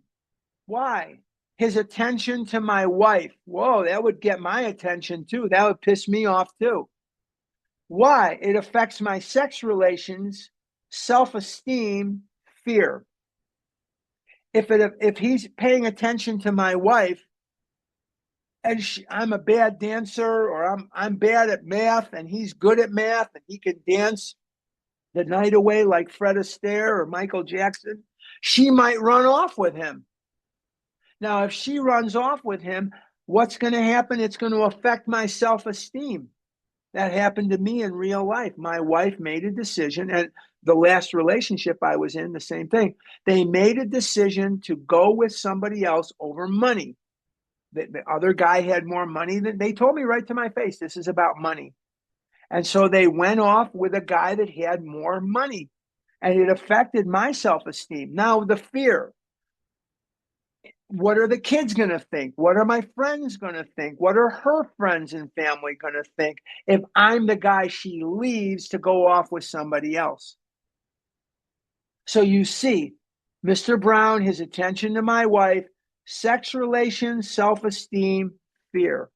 Why? His attention to my wife. Whoa, that would get my attention too. That would piss me off too. Why? It affects my sex relations, self-esteem, fear. If he's paying attention to my wife, and I'm a bad dancer, or I'm bad at math, and he's good at math, and he can dance the night away like Fred Astaire or Michael Jackson, she might run off with him. Now, if she runs off with him, what's going to happen? It's going to affect my self-esteem. That happened to me in real life. My wife made a decision, and the last relationship I was in, the same thing. They made a decision to go with somebody else over money. The other guy had more money than they told me right to my face. This is about money. And so they went off with a guy that had more money, and it affected my self-esteem. Now, the fear. what are the kids going to think? What are my friends going to think? What are her friends and family going to think if I'm the guy she leaves to go off with somebody else? So you see, Mr. Brown, his attention to my wife, sex relations, self-esteem, fear.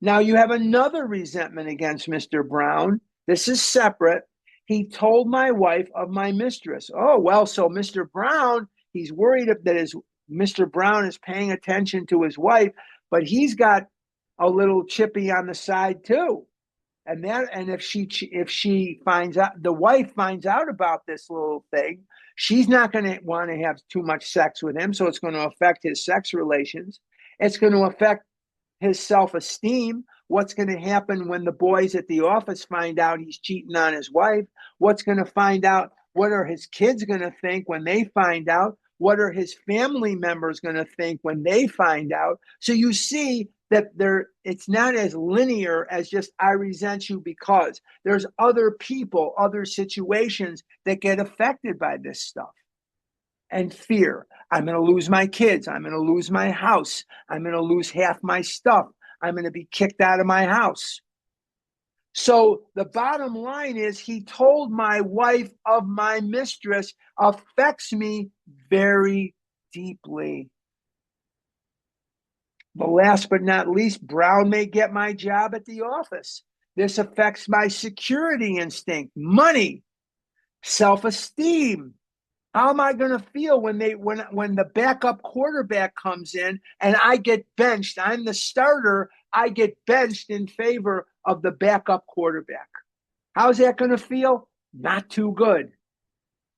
Now you have another resentment against Mr. Brown. This is separate. He told my wife of my mistress. Oh, well, so Mr. Brown, he's worried that Mr. Brown is paying attention to his wife, but he's got a little chippy on the side too. And if she finds out, the wife finds out about this little thing, she's not going to want to have too much sex with him, so it's going to affect his sex relations. It's going to affect his self-esteem. What's going to happen when the boys at the office find out he's cheating on his wife? What's going to find out? What are his kids going to think when they find out? What are his family members going to think when they find out? So you see that it's not as linear as just I resent you because there's other people, other situations that get affected by this stuff. And fear. I'm going to lose my kids. I'm going to lose my house. I'm going to lose half my stuff. I'm going to be kicked out of my house. So the bottom line is he told my wife of my mistress affects me very deeply. But last but not least, Brown may get my job at the office. This affects my security instinct, money, self-esteem. How am I going to feel when the backup quarterback comes in and I get benched? I'm the starter. I get benched in favor of the backup quarterback. How's that going to feel? Not too good.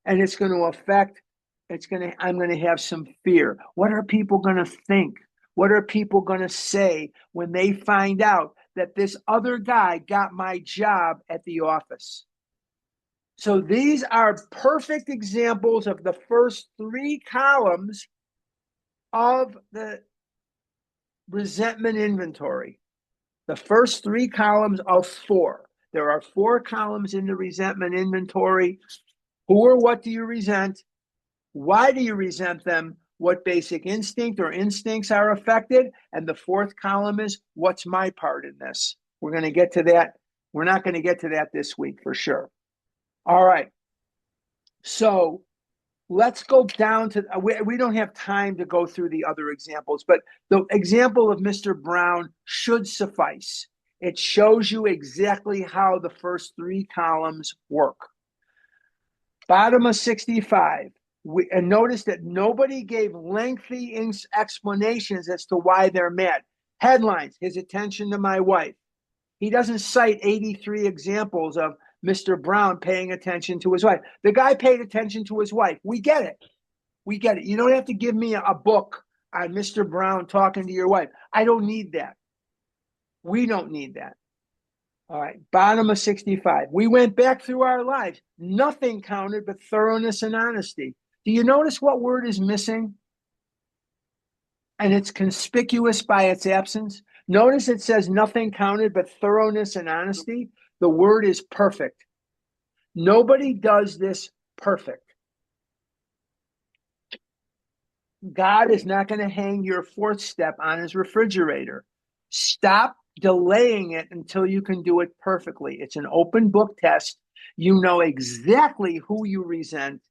And it's going to affect, I'm going to have some fear. What are people going to think? What are people going to say when they find out that this other guy got my job at the office? So these are perfect examples of the first three columns of the resentment inventory. The first three columns of four. There are four columns in the resentment inventory. Who or what do you resent? Why do you resent them? What basic instinct or instincts are affected? And the fourth column is what's my part in this? We're going to get to that. We're not going to get to that this week for sure. All right. So let's go down to, we don't have time to go through the other examples, but the example of Mr. Brown should suffice. It shows you exactly how the first three columns work. Bottom of 65. And notice that nobody gave lengthy explanations as to why they're mad. Headlines, his attention to my wife. He doesn't cite 83 examples of Mr. Brown paying attention to his wife. The guy paid attention to his wife. We get it. We get it. You don't have to give me a book on Mr. Brown talking to your wife. I don't need that. We don't need that. All right, bottom of 65. We went back through our lives. Nothing counted but thoroughness and honesty. Do you notice what word is missing? And it's conspicuous by its absence. Notice it says nothing counted but thoroughness and honesty. The word is perfect. Nobody does this perfect. God is not going to hang your fourth step on his refrigerator. Stop delaying it until you can do it perfectly. It's an open book test. You know exactly who you resent.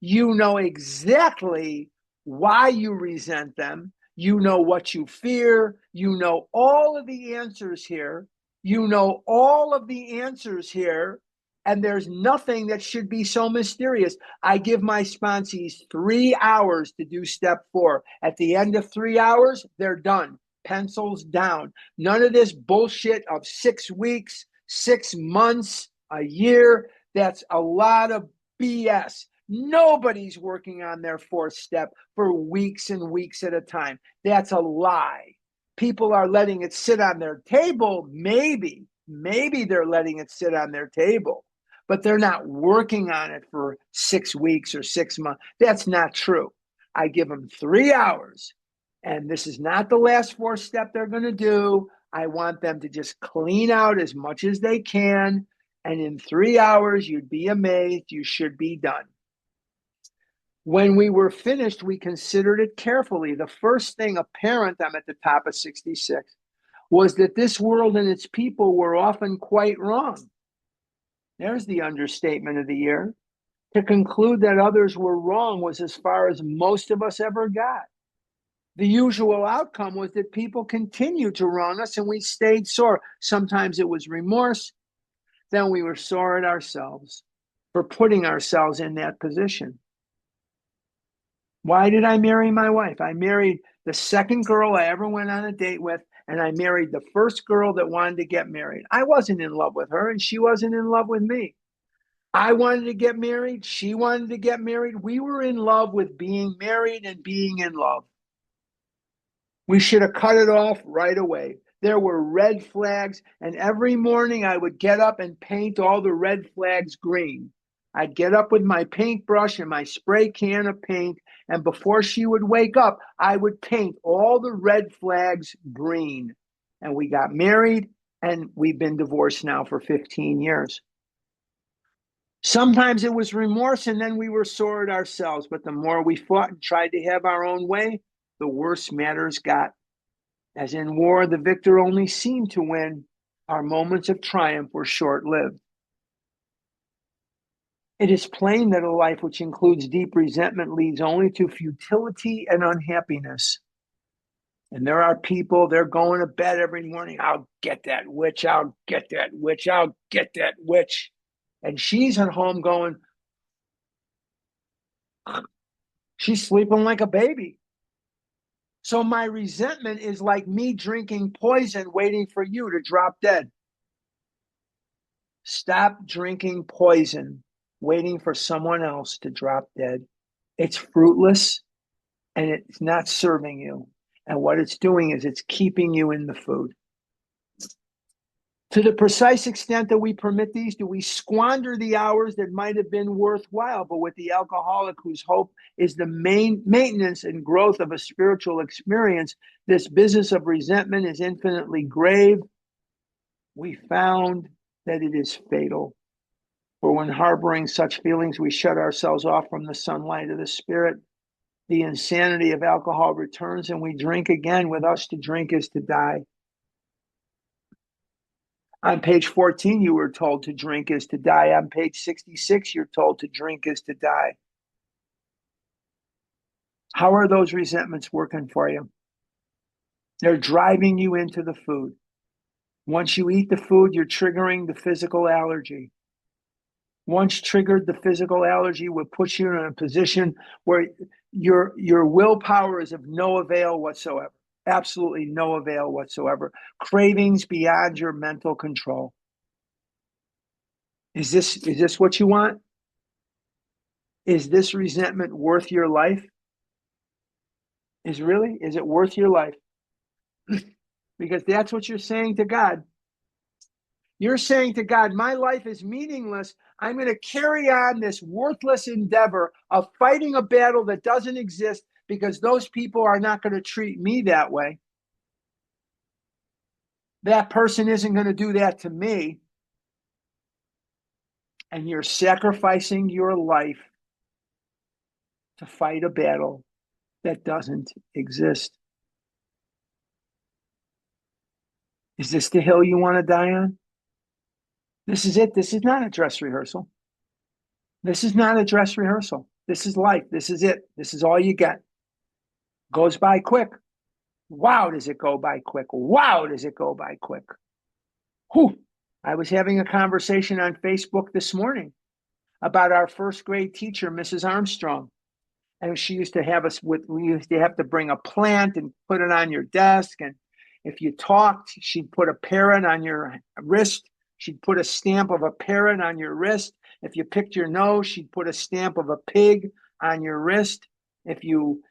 You know exactly why you resent them. You know what you fear. You know all of the answers here. You know all of the answers here. And there's nothing that should be so mysterious. I give my sponsees 3 hours to do step 4. At the end of 3 hours, they're done. Pencils down. None of this bullshit of 6 weeks, 6 months, a year. That's a lot of BS. Nobody's working on their fourth step for weeks and weeks at a time. That's a lie. People are letting it sit on their table. Maybe they're letting it sit on their table, but they're not working on it for 6 weeks or 6 months. That's not true. I give them 3 hours, and this is not the last 4th step they're going to do. I want them to just clean out as much as they can, and in 3 hours, you'd be amazed. You should be done. When we were finished, we considered it carefully. The first thing apparent, I'm at the top of 66, was that this world and its people were often quite wrong. There's the understatement of the year. To conclude that others were wrong was as far as most of us ever got. The usual outcome was that people continued to wrong us and we stayed sore. Sometimes it was remorse. Then we were sore at ourselves for putting ourselves in that position. Why did I marry my wife? I married the second girl I ever went on a date with, and I married the first girl that wanted to get married. I wasn't in love with her, and she wasn't in love with me. I wanted to get married. She wanted to get married. We were in love with being married and being in love. We should have cut it off right away. There were red flags, and every morning I would get up and paint all the red flags green. I'd get up with my paintbrush and my spray can of paint, and before she would wake up, I would paint all the red flags green. And we got married, and we've been divorced now for 15 years. Sometimes it was remorse, and then we were sore at ourselves. But the more we fought and tried to have our own way, the worse matters got. As in war, the victor only seemed to win. Our moments of triumph were short-lived. It is plain that a life which includes deep resentment leads only to futility and unhappiness. And there are people, they're going to bed every morning. I'll get that witch. I'll get that witch. I'll get that witch. And she's at home going, she's sleeping like a baby. So my resentment is like me drinking poison, waiting for you to drop dead. Stop drinking poison, waiting for someone else to drop dead. It's fruitless and it's not serving you. And what it's doing is it's keeping you in the food. To the precise extent that we permit these, do we squander the hours that might have been worthwhile? But with the alcoholic whose hope is the main maintenance and growth of a spiritual experience, this business of resentment is infinitely grave. We found that it is fatal. For when harboring such feelings, we shut ourselves off from the sunlight of the spirit. The insanity of alcohol returns and we drink again. With us, to drink is to die. On page 14, you were told to drink is to die. On page 66, you're told to drink is to die. How are those resentments working for you? They're driving you into the food. Once you eat the food, you're triggering the physical allergy. Once triggered, the physical allergy will put you in a position where your willpower is of no avail whatsoever. Absolutely no avail whatsoever. Cravings beyond your mental control. Is this what you want? Is this resentment worth your life? Is it worth your life? Because that's what you're saying to God. You're saying to God, my life is meaningless. I'm going to carry on this worthless endeavor of fighting a battle that doesn't exist because those people are not going to treat me that way. That person isn't going to do that to me. And you're sacrificing your life to fight a battle that doesn't exist. Is this the hill you want to die on? This is it. This is not a dress rehearsal. This is not a dress rehearsal. This is life. This is it. This is all you get. Goes by quick. Wow, does it go by quick. Wow, does it go by quick. Whew. I was having a conversation on Facebook this morning about our first grade teacher, Mrs. Armstrong. And she used to have us we used to have to bring a plant and put it on your desk. And if you talked, she'd put a parrot on your wrist. She'd put a stamp of a parrot on your wrist. If you picked your nose, she'd put a stamp of a pig on your wrist. If you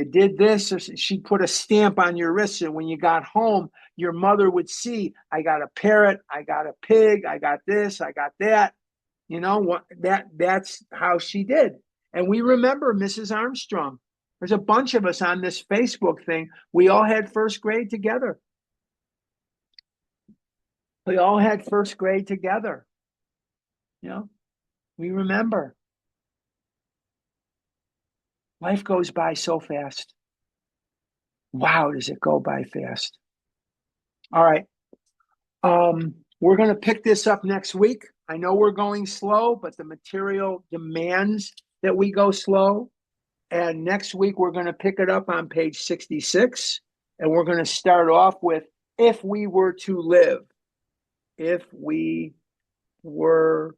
did this, she'd put a stamp on your wrist. And when you got home, your mother would see, I got a parrot, I got a pig, I got this, I got that. You know what? That's how she did. And we remember Mrs. Armstrong. There's a bunch of us on this Facebook thing. We all had first grade together. We all had first grade together. You know, we remember. Life goes by so fast. Wow, does it go by fast. All right. We're going to pick this up next week. I know we're going slow, but the material demands that we go slow. And next week, we're going to pick it up on page 66. And we're going to start off with if we were to live. If we were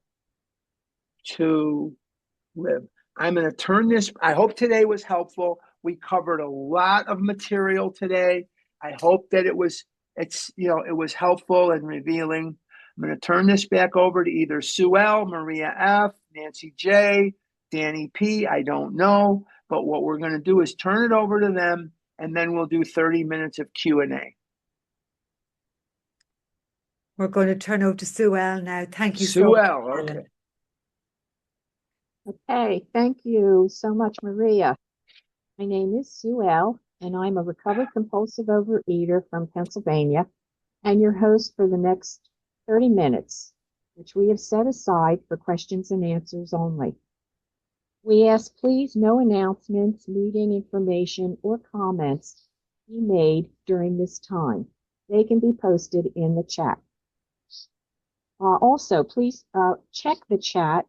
to live. I'm going to turn this. I hope today was helpful. We covered a lot of material today. I hope that it was helpful and revealing. I'm going to turn this back over to either Sue L, Maria F, Nancy J, Danny P. I don't know, but what we're going to do is turn it over to them, and then we'll do 30 minutes of Q&A. We're going to turn over to Sue L now. Thank you so Sue much. L, okay. Okay, thank you so much, Maria. My name is Sue L, and I'm a recovered compulsive overeater from Pennsylvania, and your host for the next 30 minutes, which we have set aside for questions and answers only. We ask please no announcements, meeting information, or comments be made during this time. They can be posted in the chat. Also, please check the chat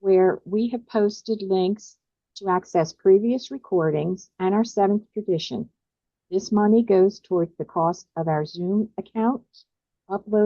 where we have posted links to access previous recordings and our seventh tradition. This money goes towards the cost of our Zoom account, upload